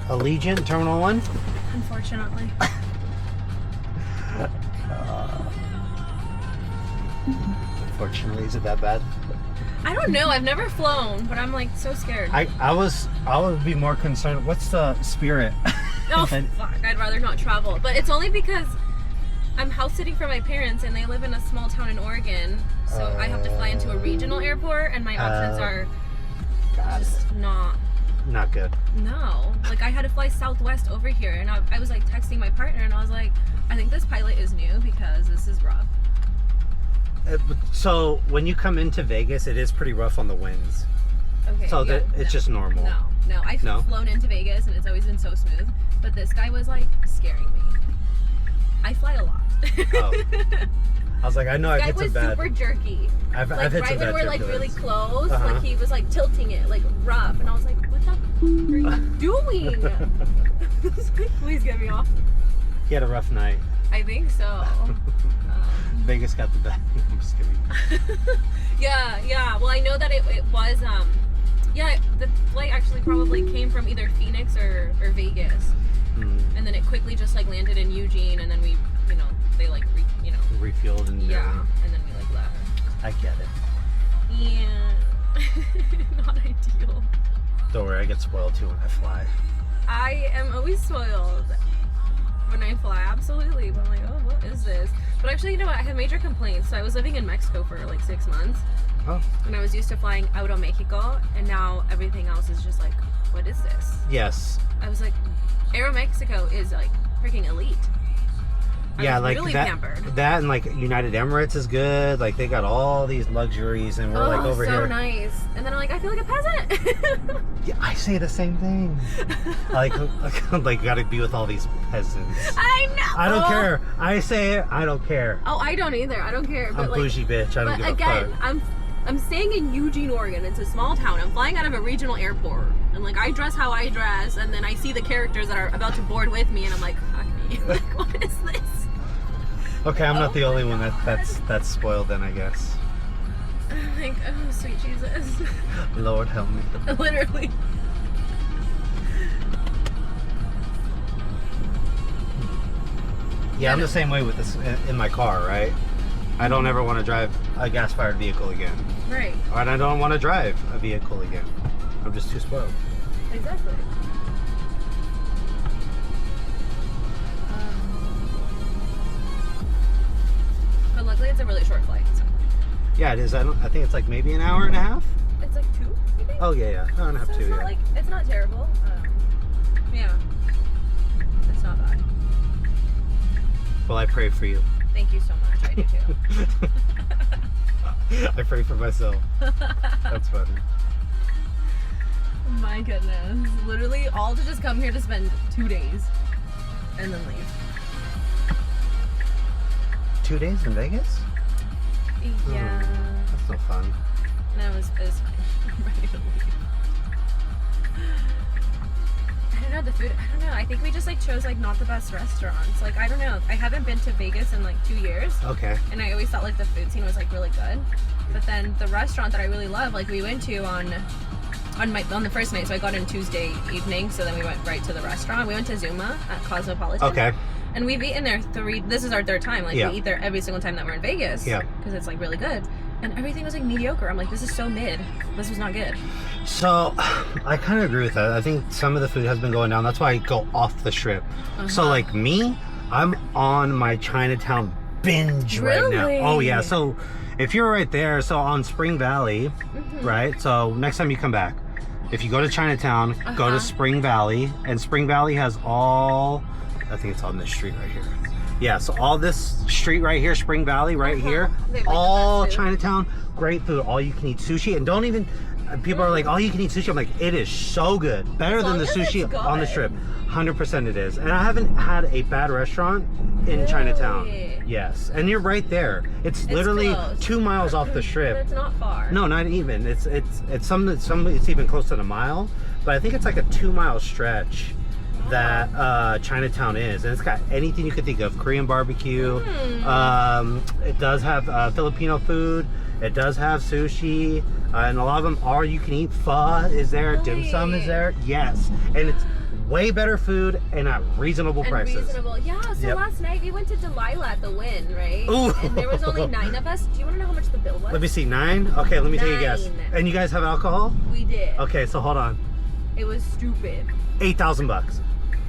Allegiant Terminal 1? Unfortunately. Unfortunately, is it that bad? I don't know. I've never flown, but I'm like so scared. I would be more concerned. What's the Spirit? Oh, fuck. I'd rather not travel. But it's only because I'm house sitting for my parents and they live in a small town in Oregon. So I have to fly into a regional airport and my options are just not good. No. Like I had to fly Southwest over here and I was like texting my partner and I was like, I think this pilot is new because this is rough. So when you come into Vegas, it is pretty rough on the winds. Okay. So yeah, it's just normal. No. I've flown into Vegas and it's always been so smooth. But this guy was like scaring me. I fly a lot. Oh. I was like, I know I hit some bad. Guy was super jerky. I've like hit right some when bad we're like really turbulence. close, like he was like tilting it like rough, and I was like, what the f are you doing? Please get me off. He had a rough night. I think so. Vegas got the bad. I'm just kidding. Yeah. Well, I know that it was the flight actually probably came from either Phoenix or Vegas, and then it quickly just like landed in Eugene, and then we, they like refueled and and then we like left. I get it. Yeah. Not ideal. Don't worry, I get spoiled too when I fly. I am always spoiled when I fly, absolutely. But I'm like, oh, what is this? But actually, you know what? I have major complaints. So I was living in Mexico for like 6 months. Oh. And I was used to flying Aeromexico, and now everything else is just like, what is this? Yes. I was like, Aeromexico is like freaking elite. Yeah, like really that. Pampered. That and like United Emirates is good. Like they got all these luxuries, and we're like over so here. nice. And then I'm like, I feel like a peasant. Yeah, I say the same thing. like gotta be with all these peasants. I know. I don't care. I say it. I don't care. Oh, I don't either. I don't care. But I'm like, bougie bitch. I don't give again, a fuck. I'm staying in Eugene, Oregon. It's a small town. I'm flying out of a regional airport, and like I dress how I dress, and then I see the characters that are about to board with me, and I'm like, fuck me. Like, what is this? Okay, I'm not the only one that's spoiled then, I guess. I'm like, oh, sweet Jesus. Lord help me. Literally. Yeah, I'm the same way with this in my car, right? I don't ever want to drive a gas-fired vehicle again. Right. And I don't want to drive a vehicle again. I'm just too spoiled. Exactly. But luckily it's a really short flight. So. Yeah, it is. I think it's like maybe an hour and a half. It's like 2, you think? Oh yeah, hour and a half, So too. it's not Yeah. like, it's not terrible. Yeah. It's not bad. Well, I pray for you. Thank you so much. I do too. I pray for myself. That's funny. My goodness. Literally all to just come here to spend 2 days and then leave. 2 days in Vegas? Yeah. That's no fun. No, it was fine. I'm ready to leave. I don't know, the food, I don't know. I think we just like chose like not the best restaurants. Like, I don't know. I haven't been to Vegas in like 2 years. Okay. And I always thought like the food scene was like really good. But then the restaurant that I really love, like we went to on the first night, so I got in Tuesday evening, so then we went right to the restaurant. We went to Zuma at Cosmopolitan. Okay. And we've eaten there this is our 3rd time. Like, Yeah. we eat there every single time that we're in Vegas. Yeah. Because it's, like, really good. And everything was, like, mediocre. I'm like, this is so mid. This was not good. So, I kind of agree with that. I think some of the food has been going down. That's why I go off the strip. So, like me, I'm on my Chinatown binge right now. Really? Oh, yeah. So, if you're right there, so on Spring Valley, right? So, next time you come back, if you go to Chinatown, go to Spring Valley. And Spring Valley has all... I think it's on this street right here. Yeah, so all this street right here, Spring Valley right here, They have, like, all the best food. Chinatown, great food. All you can eat sushi, and don't even, people are like, all you can eat sushi. I'm like, it is so good. Better than the long as sushi it's on the good. strip. 100% it is. And I haven't had a bad restaurant in Chinatown. Yes, and you're right there. It's literally close. 2 miles off the strip. It's not far. No, not even. It's it's even close to a mile, but I think it's like a 2 mile stretch that Chinatown is, and it's got anything you could think of. Korean barbecue. It does have Filipino food. It does have sushi, and a lot of them are you can eat. Pho is there, dim sum is there. Yes, and it's way better food and at reasonable prices. Reasonable. Yeah, so last night we went to Delilah at the Wynn, right? Ooh. And there was only 9 of us. Do you want to know how much the bill was? Let me see, 9? Okay, let me take a guess. 9. And you guys have alcohol? We did. Okay, so hold on. It was stupid. $8,000.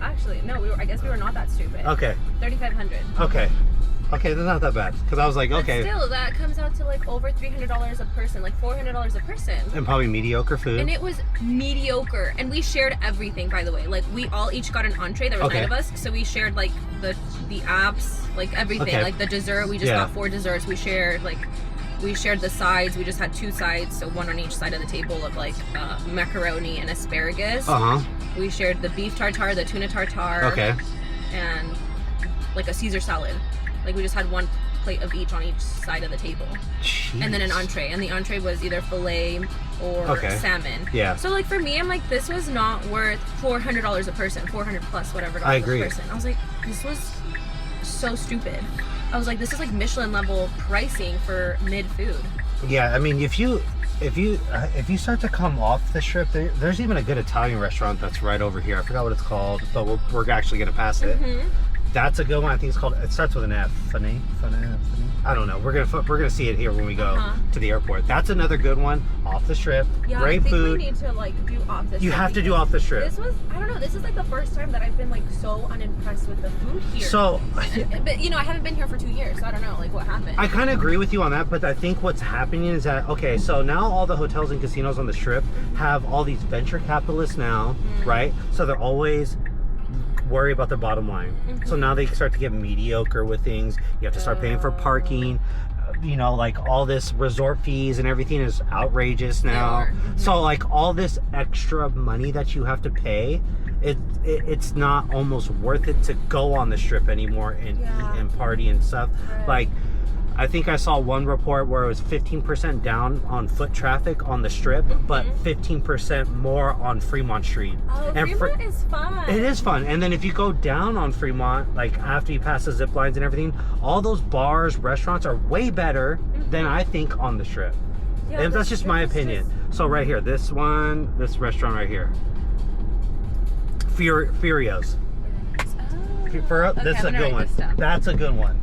Actually, no, I guess we were not that stupid. Okay. 3,500. Okay. Okay, that's not that bad. Because I was like, okay. But still, that comes out to like over $300 a person, like $400 a person. And probably mediocre food. And it was mediocre. And we shared everything, by the way. Like, we all each got an entree. There was 9 of us. So we shared, like, the apps, like, everything. Okay. Like, the dessert. We just got 4 desserts. We shared, like, we shared the sides. We just had 2 sides. So one on each side of the table of, like, macaroni and asparagus. Uh-huh. We shared the beef tartare, the tuna tartare. Okay. And, like, a Caesar salad. Like, we just had 1 plate of each on each side of the table. Jeez. And then an entree. And the entree was either filet or salmon. Yeah. So, like, for me, I'm like, this was not worth $400 a person. 400 plus whatever I agree. a person. I was like, this was so stupid. I was like, this is like Michelin level pricing for mid food. Yeah, I mean, if you start to come off the strip, there's even a good Italian restaurant that's right over here. I forgot what it's called, but we're actually gonna pass it. Mm-hmm. That's a good one. I think it's called. It starts with an F. Funny. I don't know. We're gonna see it here when we go to the airport. That's another good one. Off the strip. Yeah, great I think food. we need to like do off the strip. You have to do off the strip. This was, I don't know. This is like the first time that I've been like so unimpressed with the food here. So, but you know, I haven't been here for 2 years, so I don't know like what happened. I kind of agree with you on that, but I think what's happening is that so now all the hotels and casinos on the strip have all these venture capitalists now, right? So they're always worry about their bottom line. So now they start to get mediocre with things. You have to start paying for parking. You know, like all this resort fees and everything is outrageous now. So like all this extra money that you have to pay, it's not almost worth it to go on the strip anymore and eat and party and stuff. Like, I think I saw one report where it was 15% down on foot traffic on the strip, but 15% more on Fremont Street. Oh, and Fremont is fun. It is fun. And then if you go down on Fremont, like after you pass the zip lines and everything, all those bars, restaurants are way better than I think on the strip. Yeah, and that's just my opinion. So right here, this restaurant right here. Furio's. Oh. That's a good one. That's a good one.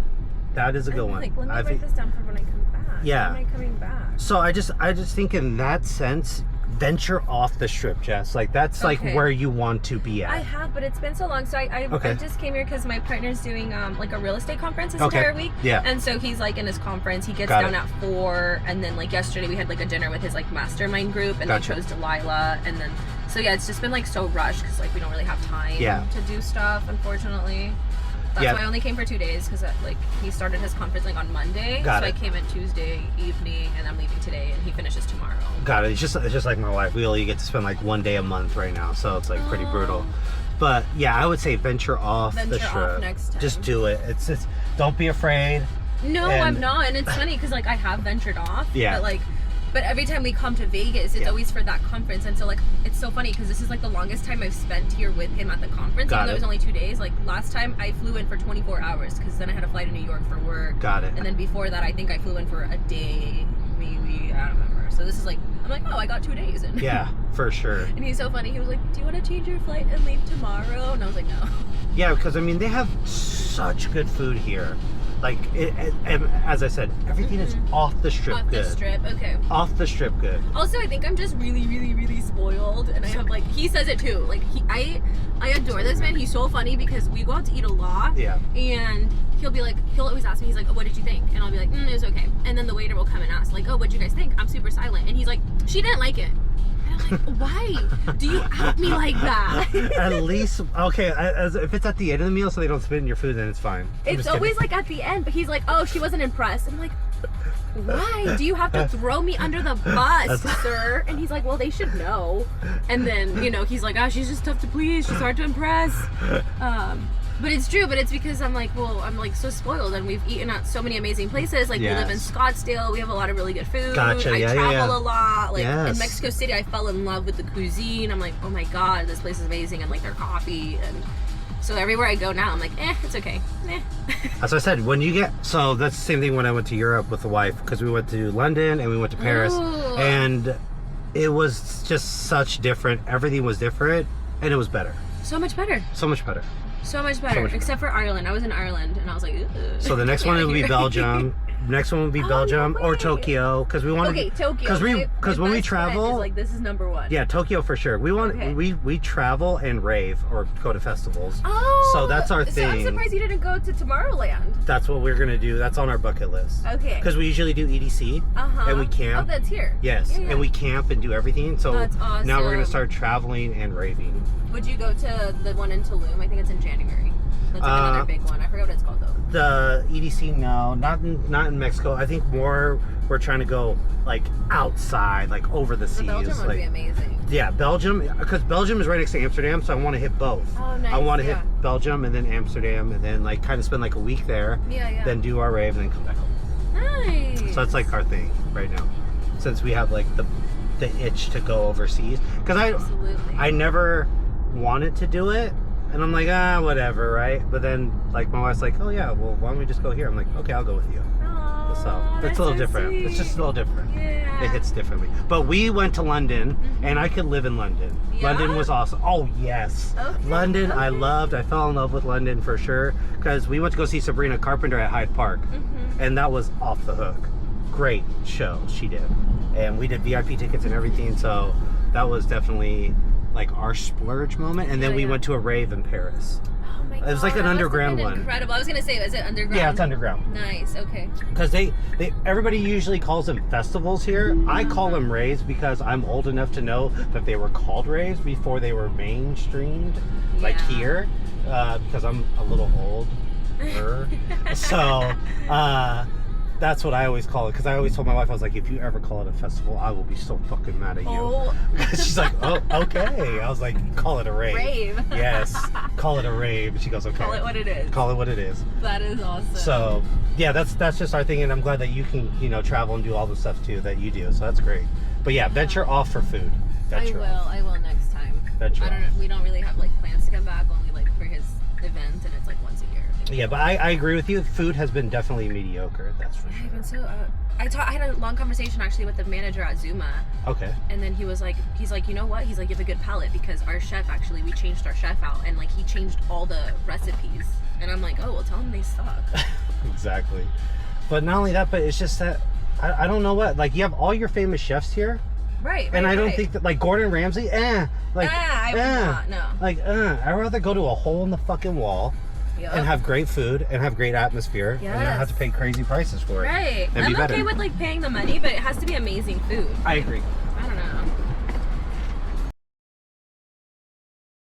That is a good one. Like, let me write this down for when I come back. Yeah. When am I coming back? So I just think in that sense, venture off the strip, Jess. Like that's like where you want to be at. I have, but it's been so long. So I just came here because my partner's doing like a real estate conference this entire week. Yeah. And so he's like in his conference. He gets down at 4, and then like yesterday we had like a dinner with his like mastermind group, and they chose Delilah, and then so yeah, it's just been like so rushed because like we don't really have time to do stuff, unfortunately. That's why I only came for 2 days because like he started his conference like on Monday, I came in Tuesday evening, and I'm leaving today, and he finishes tomorrow. Got it. It's just like my wife. We only get to spend like 1 day a month right now, so it's like pretty brutal. But yeah, I would say venture off the strip. Next time. Just do it. It's don't be afraid. No, I'm not, and it's funny because like I have ventured off. Yeah. But every time we come to Vegas, it's always for that conference. And so, like, it's so funny because this is, like, the longest time I've spent here with him at the conference. Even though it was only 2 days. Like, last time I flew in for 24 hours because then I had to fly to New York for work. Got it. And then before that, I think I flew in for a day, maybe. I don't remember. So this is, like, I'm like, oh, I got 2 days in. Yeah, for sure. And he's so funny. He was like, do you want to change your flight and leave tomorrow? And I was like, no. Yeah, because, I mean, they have such good food here. Like, and as I said, everything is off the strip good. Off the strip, okay. Off the strip good. Also, I think I'm just really, really, really spoiled. And I have, like, he says it too. Like, I adore this man. He's so funny because we go out to eat a lot. Yeah. And he'll always ask me, he's like, oh, what did you think? And I'll be like, it was okay. And then the waiter will come and ask, like, oh, what'd you guys think? I'm super silent. And he's like, she didn't like it. Like, why do you out me like that? At least, okay, if it's at the end of the meal so they don't spit in your food, then it's fine. It's always like at the end, but he's like, oh, she wasn't impressed. I'm like, why do you have to throw me under the bus, sir? And he's like, well, they should know. And then, he's like, oh, she's just tough to please. She's hard to impress. But it's true, but it's because I'm like so spoiled, and we've eaten at so many amazing places. Like, we live in Scottsdale, we have a lot of really good food. Gotcha. I travel a lot. Like, in Mexico City, I fell in love with the cuisine. I'm like, oh my god, this place is amazing, and like their coffee, and So everywhere I go now, I'm like, it's okay. As I said, when you get so that's the same thing when I went to Europe with the wife because we went to London and we went to Paris, Ooh. and it was just such different. Everything was different, and it was better. So much better. So much better. So much better. Except for Ireland. I was in Ireland and I was like, ugh. So the next one would be Belgium. Next one would be Belgium no or way. Tokyo because we want Okay, Tokyo. because when we travel, is like this is number one. yeah, Tokyo for sure. We want Okay. we travel and rave or go to festivals. Oh. So that's our So thing. I'm surprised you didn't go to Tomorrowland. That's what we're gonna do. That's on our bucket list. Okay. Because we usually do EDC and we camp. Oh, that's here. Yes, Yeah, yeah. and we camp and do everything. So That's now we're gonna awesome. start traveling and raving. Would you go to the one in Tulum? I think it's in January. That's like another big one. I forgot what it's called though. The EDC, no, not in Mexico. I think more we're trying to go like outside, like over the seas. Belgium would like, be amazing. yeah, Belgium, because Belgium is right next to Amsterdam, so I want to hit both. Oh, nice. I want to yeah. hit Belgium and then Amsterdam, and then like kind of spend like a week there, Yeah, yeah. then do our rave, and then come back home. Nice. So that's like our thing right now, since we have like the itch to go overseas. Because Absolutely. I never wanted to do it, and I'm like, whatever, right? But then like my wife's like, oh yeah, well why don't we just go here? I'm like, okay, I'll go with you. Aw, So it's a little that's so different. It's just a sweet. little different. Yeah. It hits differently. But we went to London, and I could live in London. Yeah? London was awesome. Oh yes, Okay, London. I okay. loved. I fell in love with London for sure because we went to go see Sabrina Carpenter at Hyde Park, and that was off the hook. Great show she did, and we did VIP tickets and everything. So that was definitely like our splurge moment. And then Yeah, we yeah. went to a rave in Paris. Oh my god. It was like an that must have underground been one. Incredible. I was gonna say, is it underground? Yeah, it's underground. Nice. Okay. Because they everybody usually calls them festivals here. I call them raves because I'm old enough to know that they were called raves before they were mainstreamed, like Yeah. here. Because I'm a little older, so that's what I always call it. Because I always told my wife, I was like, if you ever call it a festival, I will be so fucking mad at you. Oh. She's like, oh, okay. I was like, call it a rave. Rave. Yes, call it a rave. And she goes, okay. Call it what it is. Call it what it is. That is awesome. So yeah, that's just our thing, and I'm glad that you can travel and do all the stuff too that you do. So that's great. But yeah, venture off for food. Venture off. I will next time. Venture I don't off. know. We don't really have like plans to come back. Only like for his event, and it's like once a year. Yeah, but I agree with you. Food has been definitely mediocre. That's for I've been sure. so. I had a long conversation actually with the manager at Zuma, Okay. and then he's like, you know what? He's like, you have a good palate because our chef actually we changed our chef out, and like he changed all the recipes, and I'm like, oh well, tell him they suck. Exactly. But not only that, but it's just that I don't know what, like, you have all your famous chefs here, Right. and I don't right. think that, like, Gordon Ramsay, like, I would not. No. like, I'd rather go to a hole in the fucking wall Yup. and have great food and have great atmosphere and not have to Yes. pay crazy prices for it. Right. And I'm be better. okay with like paying the money, but it has to be amazing food. I agree.